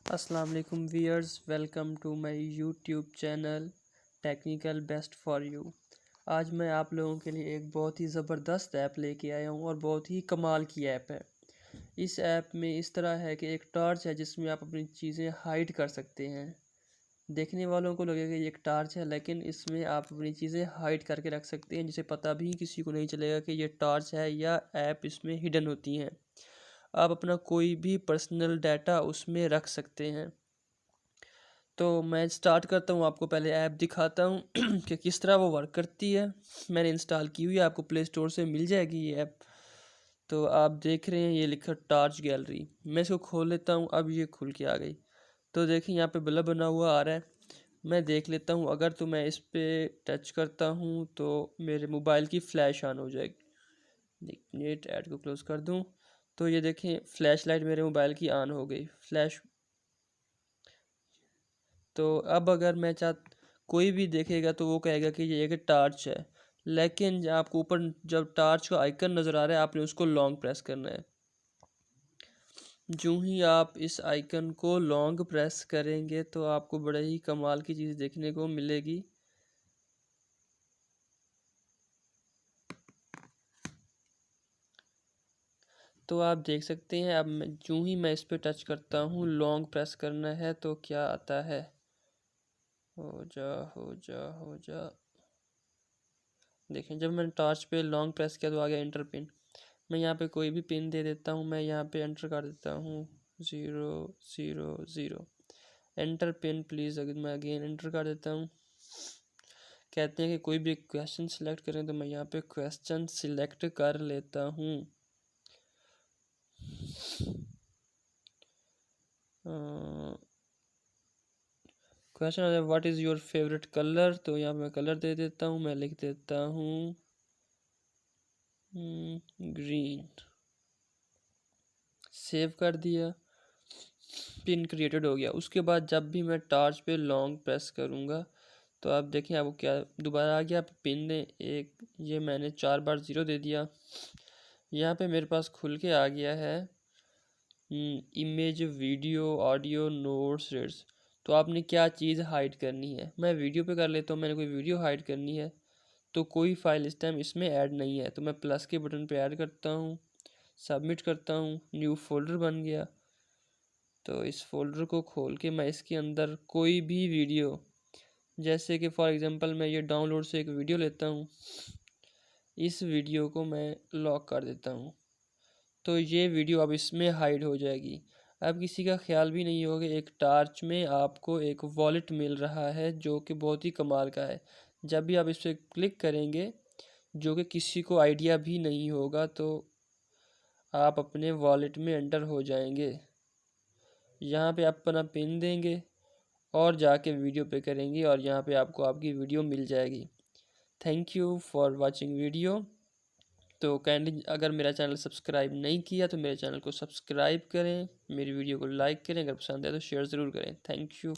अस्सलाम वालेकुम viewers, welcome to my YouTube channel technical best for you. आज मैं आप लोगों के लिए एक बहुत ही ज़बरदस्त ऐप लेके आया हूँ और बहुत ही कमाल की ऐप है। इस ऐप में इस तरह है कि एक टॉर्च है जिसमें आप अपनी चीज़ें हाइड कर सकते हैं। देखने वालों को लगेगा ये एक टॉर्च है, लेकिन इसमें आप अपनी चीज़ें हाइड करके रख सकते हैं जिसे पता भी किसी को नहीं चलेगा कि ये टॉर्च है या ऐप इसमें हिडन होती हैं। आप अपना कोई भी पर्सनल डाटा उसमें रख सकते हैं। तो मैं स्टार्ट करता हूँ, आपको पहले ऐप दिखाता हूँ कि किस तरह वो वर्क करती है। मैंने इंस्टॉल की हुई है, आपको प्ले स्टोर से मिल जाएगी ये ऐप। तो आप देख रहे हैं ये लिखा टॉर्च गैलरी। मैं इसको खोल लेता हूँ, अब ये खुल के आ गई। तो देखिए यहाँ पे बल्ब बना हुआ आ रहा है। मैं देख लेता हूँ, अगर तो मैं इस पर टच करता हूँ तो मेरे मोबाइल की फ़्लैश ऑन हो जाएगी। नेट ऐड को क्लोज़ कर दूँ तो ये देखें फ्लैश लाइट मेरे मोबाइल की ऑन हो गई। फ्लैश तो अब अगर मैं कोई भी देखेगा तो वो कहेगा कि ये एक टॉर्च है, लेकिन आपको ऊपर जब टॉर्च का आइकन नज़र आ रहा है आपने उसको लॉन्ग प्रेस करना है। जो ही आप इस आइकन को लॉन्ग प्रेस करेंगे तो आपको बड़े ही कमाल की चीज़ देखने को मिलेगी। तो आप देख सकते हैं, अब जो ही मैं इस पर टच करता हूँ, लॉन्ग प्रेस करना है तो क्या आता है, हो जा हो जा हो जा। देखें जब मैंने टॉर्च पे लॉन्ग प्रेस किया तो आ गया एंटर पिन। मैं यहाँ पे कोई भी पिन दे देता हूँ, मैं यहाँ पे एंटर कर देता हूँ 000। एंटर पिन प्लीज़, अगर मैं अगेन एंटर कर देता हूँ। कहते हैं कि कोई भी क्वेश्चन सिलेक्ट करें, तो मैं यहाँ पे क्वेश्चन सिलेक्ट कर लेता हूँ। क्वेश्चन है what is your favourite colour, तो यहाँ मैं कलर दे देता हूँ, मैं लिख देता हूँ ग्रीन। सेव कर दिया, पिन क्रिएटेड हो गया। उसके बाद जब भी मैं टॉर्च पे लॉन्ग प्रेस करूँगा तो आप देखें आपको क्या दोबारा आ गया। आप पिन ने एक, ये मैंने 4 बार 0 दे दिया। यहाँ पे मेरे पास खुल के आ गया है इमेज, वीडियो, ऑडियो, नोट्स, रेड्स। तो आपने क्या चीज़ हाइड करनी है, मैं वीडियो पे कर लेता हूँ। मैंने कोई वीडियो हाइड करनी है तो कोई फाइल इस टाइम इसमें ऐड नहीं है, तो मैं प्लस के बटन पे ऐड करता हूँ, सबमिट करता हूँ, न्यू फोल्डर बन गया। तो इस फोल्डर को खोल के मैं इसके अंदर कोई भी वीडियो, जैसे कि फॉर एग्जांपल मैं ये डाउनलोड से एक वीडियो लेता हूँ, इस वीडियो को मैं लॉक कर देता हूँ। तो ये वीडियो अब इसमें हाइड हो जाएगी। अब किसी का ख्याल भी नहीं होगा, एक टॉर्च में आपको एक वॉलेट मिल रहा है जो कि बहुत ही कमाल का है। जब भी आप इस पर क्लिक करेंगे, जो कि किसी को आइडिया भी नहीं होगा, तो आप अपने वॉलेट में एंटर हो जाएंगे। यहाँ पे आप अपना पिन देंगे और जाके वीडियो पे करेंगे और यहाँ पे आपको आपकी वीडियो मिल जाएगी। Thank you for watching video. तो काइंडली अगर मेरा चैनल सब्सक्राइब नहीं किया तो मेरे चैनल को सब्सक्राइब करें, मेरी वीडियो को लाइक करें, अगर पसंद है तो शेयर ज़रूर करें। Thank you.